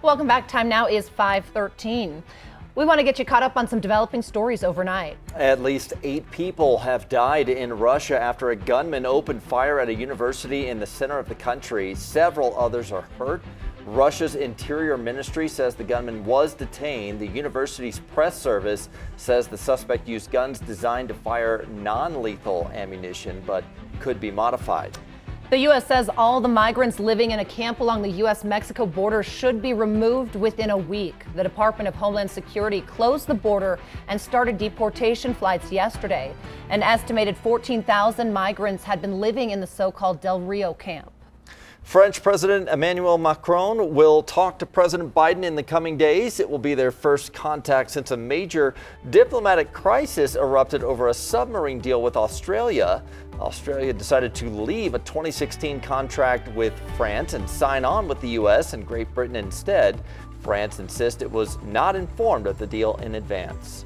Welcome back. Time now is 5:13. We want to get you caught up on some developing stories overnight. At least 8 people have died in Russia after a gunman opened fire at a university in the center of the country. Several others are hurt. Russia's Interior Ministry says the gunman was detained. The university's press service says the suspect used guns designed to fire non-lethal ammunition, but could be modified. The U.S. says all the migrants living in a camp along the U.S.-Mexico border should be removed within a week. The Department of Homeland Security closed the border and started deportation flights yesterday. An estimated 14,000 migrants had been living in the so-called Del Rio camp. French President Emmanuel Macron will talk to President Biden in the coming days. It will be their first contact since a major diplomatic crisis erupted over a submarine deal with Australia. Australia decided to leave a 2016 contract with France and sign on with the U.S. and Great Britain instead. France insists it was not informed of the deal in advance.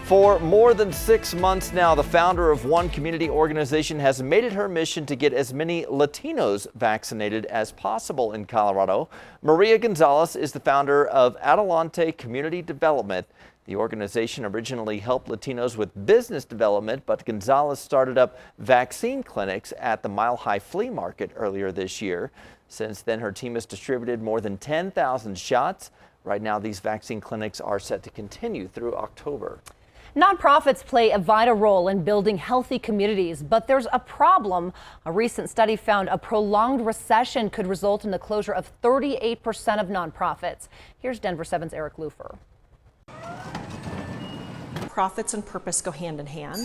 For more than 6 months now, the founder of one community organization has made it her mission to get as many Latinos vaccinated as possible in Colorado. Maria Gonzalez is the founder of Adelante Community Development. The organization originally helped Latinos with business development, but Gonzalez started up vaccine clinics at the Mile High Flea Market earlier this year. Since then, her team has distributed more than 10,000 shots. Right now, these vaccine clinics are set to continue through October. Nonprofits play a vital role in building healthy communities, but there's a problem. A recent study found a prolonged recession could result in the closure of 38% of nonprofits. Here's Denver 7's Eric Lufer. Profits and purpose go hand in hand.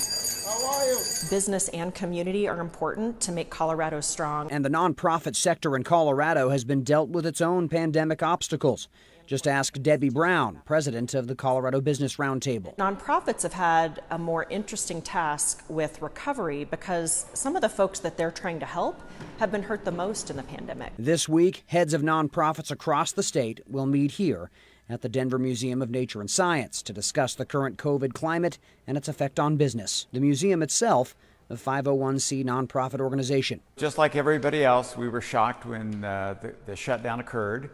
Business and community are important to make Colorado strong. And the nonprofit sector in Colorado has been dealt with its own pandemic obstacles. Just ask Debbie Brown, president of the Colorado Business Roundtable. Nonprofits have had a more interesting task with recovery because some of the folks that they're trying to help have been hurt the most in the pandemic. This week, heads of nonprofits across the state will meet here at the Denver Museum of Nature and Science to discuss the current COVID climate and its effect on business. The museum itself, a 501c nonprofit organization. Just like everybody else, we were shocked when the shutdown occurred.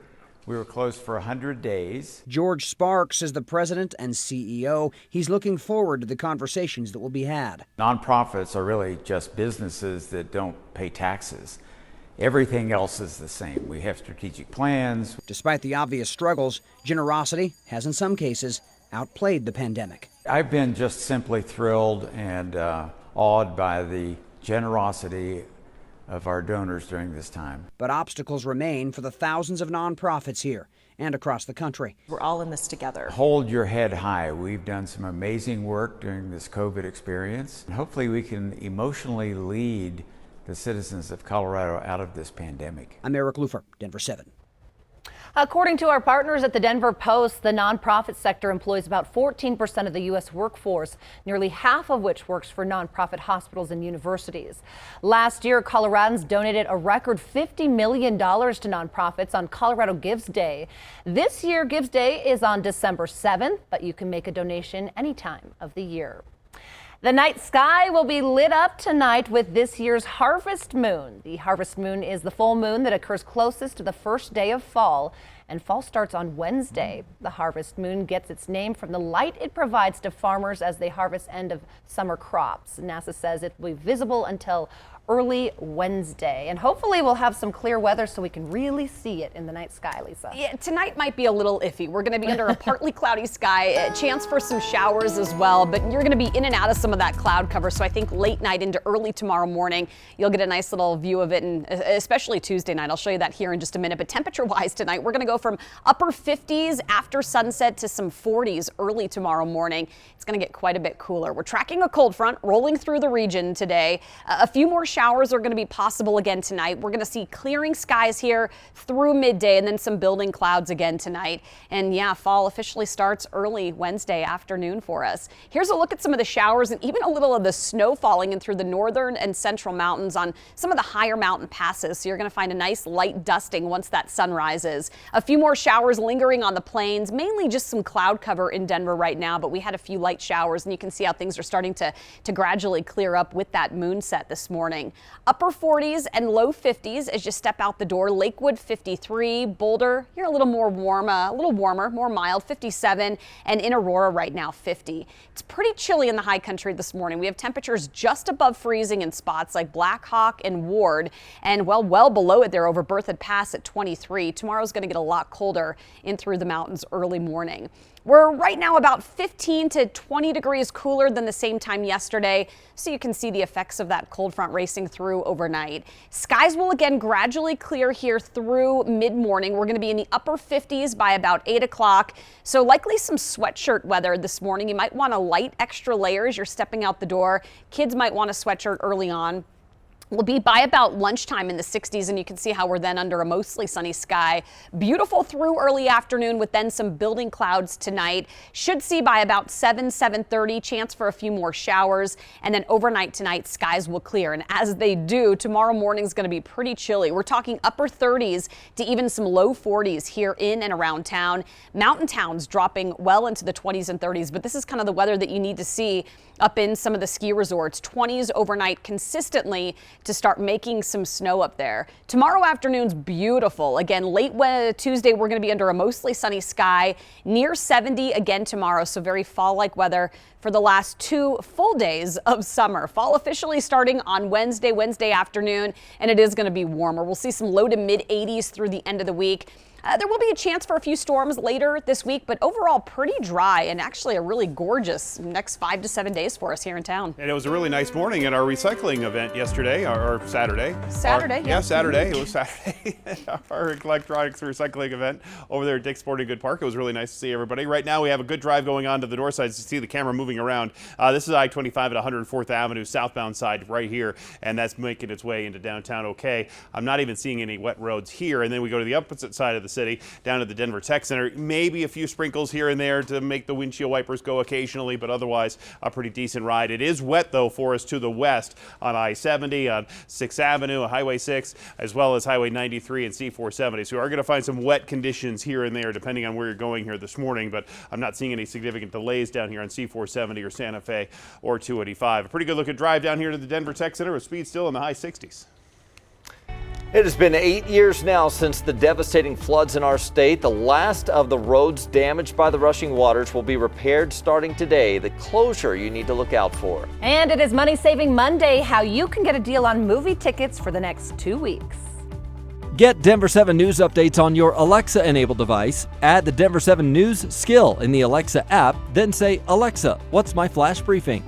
We were closed for 100 days. George Sparks is the president and CEO. He's looking forward to the conversations that will be had. Nonprofits are really just businesses that don't pay taxes. Everything else is the same. We have strategic plans. Despite the obvious struggles, generosity has in some cases outplayed the pandemic. I've been just simply thrilled and awed by the generosity of our donors during this time. But obstacles remain for the thousands of nonprofits here and across the country. We're all in this together. Hold your head high. We've done some amazing work during this COVID experience. Hopefully we can emotionally lead the citizens of Colorado out of this pandemic. I'm Eric Lufer, Denver 7. According to our partners at the Denver Post, the nonprofit sector employs about 14% of the U.S. workforce, nearly half of which works for nonprofit hospitals and universities. Last year, Coloradans donated a record $50 million to nonprofits on Colorado Gives Day. This year, Gives Day is on December 7th, but you can make a donation any time of the year. The night sky will be lit up tonight with this year's harvest moon. The harvest moon is the full moon that occurs closest to the first day of fall, and fall starts on Wednesday. The harvest moon gets its name from the light it provides to farmers as they harvest end of summer crops. NASA says it will be visible until early Wednesday, and hopefully we'll have some clear weather so we can really see it in the night sky, Lisa. Yeah, tonight might be a little iffy. We're going to be under a partly cloudy sky, a chance for some showers as well, but you're going to be in and out of some of that cloud cover, so I think late night into early tomorrow morning, you'll get a nice little view of it, and especially Tuesday night. I'll show you that here in just a minute, but temperature-wise tonight, we're going to go from upper 50s after sunset to some 40s early tomorrow morning. It's going to get quite a bit cooler. We're tracking a cold front rolling through the region today. A few more showers are going to be possible again tonight. We're going to see clearing skies here through midday and then some building clouds again tonight. And yeah, fall officially starts early Wednesday afternoon for us. Here's a look at some of the showers and even a little of the snow falling in through the northern and central mountains on some of the higher mountain passes. So you're going to find a nice light dusting once that sun rises. A few more showers lingering on the plains, mainly just some cloud cover in Denver right now, but we had a few light showers and you can see how things are starting to gradually clear up with that moon set this morning. morning. Upper 40s and low 50s as you step out the door. Lakewood 53, Boulder, you're a little more warm, a little warmer, more mild, 57, and in Aurora right now 50. It's pretty chilly in the high country this morning. We have temperatures just above freezing in spots like Black Hawk and Ward, and well below it there over Berthoud Pass at 23. Tomorrow's going to get a lot colder in through the mountains early morning. We're right now about 15 to 20 degrees cooler than the same time yesterday, so you can see the effects of that cold front racing through overnight. Skies will again gradually clear here through mid-morning. We're going to be in the upper 50s by about 8 o'clock, so likely some sweatshirt weather this morning. You might want to light extra layers. You're stepping out the door. Kids might want a sweatshirt early on. We'll be by about lunchtime in the 60s, and you can see how we're then under a mostly sunny sky. Beautiful through early afternoon with then some building clouds tonight. Should see by about 7:30, chance for a few more showers. And then overnight tonight, skies will clear. And as they do, tomorrow morning is going to be pretty chilly. We're talking upper 30s to even some low 40s here in and around town. Mountain towns dropping well into the 20s and 30s, but this is kind of the weather that you need to see up in some of the ski resorts. 20s overnight consistently to start making some snow up there. Tomorrow afternoon's beautiful. Again, late Tuesday, we're going to be under a mostly sunny sky, near 70 again tomorrow. So very fall-like weather for the last 2 full days of summer. Fall officially starting on Wednesday afternoon, and it is going to be warmer. We'll see some low to mid 80s through the end of the week. There will be a chance for a few storms later this week, but overall pretty dry and actually a really gorgeous next 5 to 7 days for us here in town. And it was a really nice morning at our recycling event yesterday, or Saturday. Saturday. Saturday. It was Saturday. Our electronics recycling event over there at Dick's Sporting Good Park. It was really nice to see everybody. Right now we have a good drive going on to the north side. You see the camera moving around. This is I-25 at 104th Avenue, southbound side right here, and that's making its way into downtown okay. I'm not even seeing any wet roads here, and then we go to the opposite side of the city, down to the Denver Tech Center. Maybe a few sprinkles here and there to make the windshield wipers go occasionally, but otherwise a pretty decent ride. It is wet, though, for us to the west on I-70, on 6th Avenue, Highway 6, as well as Highway 93 and C-470. So we are going to find some wet conditions here and there, depending on where you're going here this morning, but I'm not seeing any significant delays down here on C-470 or Santa Fe or 285. A pretty good looking drive down here to the Denver Tech Center with speed still in the high 60s. It has been 8 years now since the devastating floods in our state. The last of the roads damaged by the rushing waters will be repaired starting today. The closure you need to look out for. And it is Money Saving Monday, how you can get a deal on movie tickets for the next 2 weeks. Get Denver 7 News updates on your Alexa-enabled device. Add the Denver 7 News skill in the Alexa app, then say, "Alexa, what's my flash briefing?"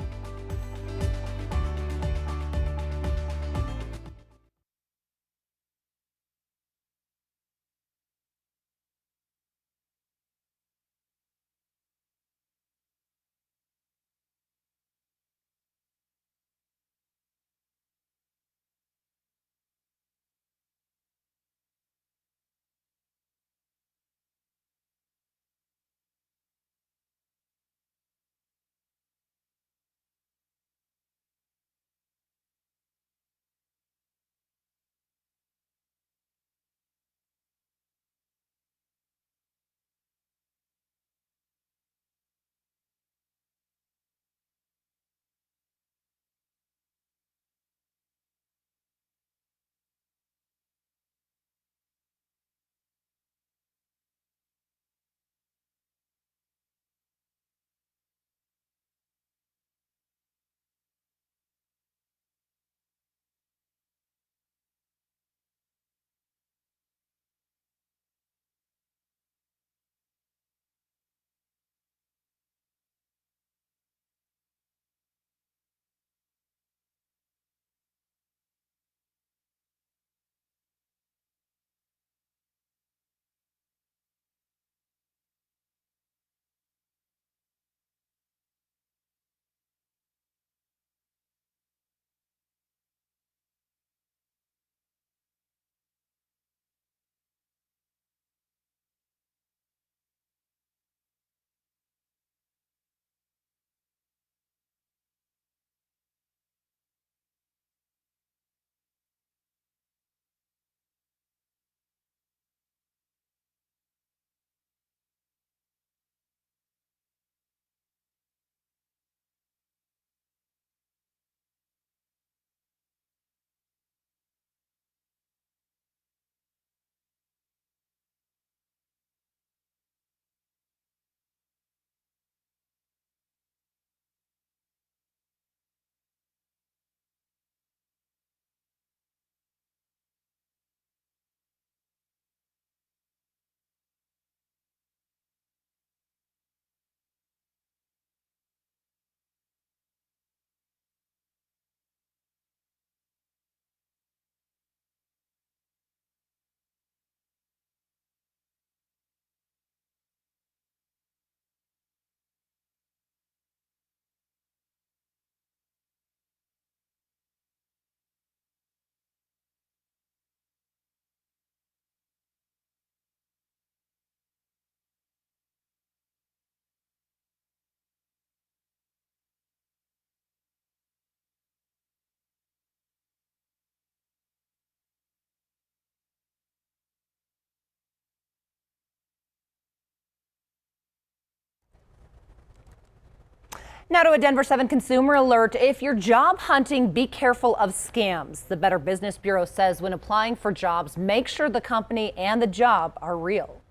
Now to a Denver 7 consumer alert. If you're job hunting, be careful of scams. The Better Business Bureau says when applying for jobs, make sure the company and the job are real.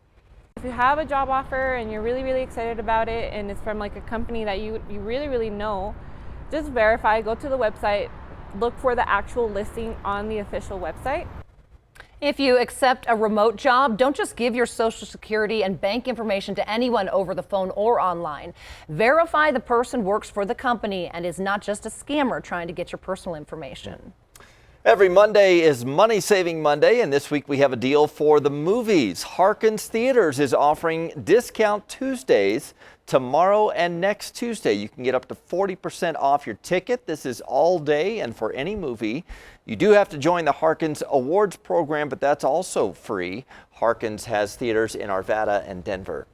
If you have a job offer and you're really excited about it and it's from like a company that you really know, just verify, go to the website, look for the actual listing on the official website. If you accept a remote job, don't just give your social security and bank information to anyone over the phone or online. Verify the person works for the company and is not just a scammer trying to get your personal information. Every Monday is Money Saving Monday, and this week we have a deal for the movies. Harkins Theaters is offering Discount Tuesdays tomorrow and next Tuesday. You can get up to 40% off your ticket. This is all day and for any movie. You do have to join the Harkins Awards program, but that's also free. Harkins has theaters in Arvada and Denver.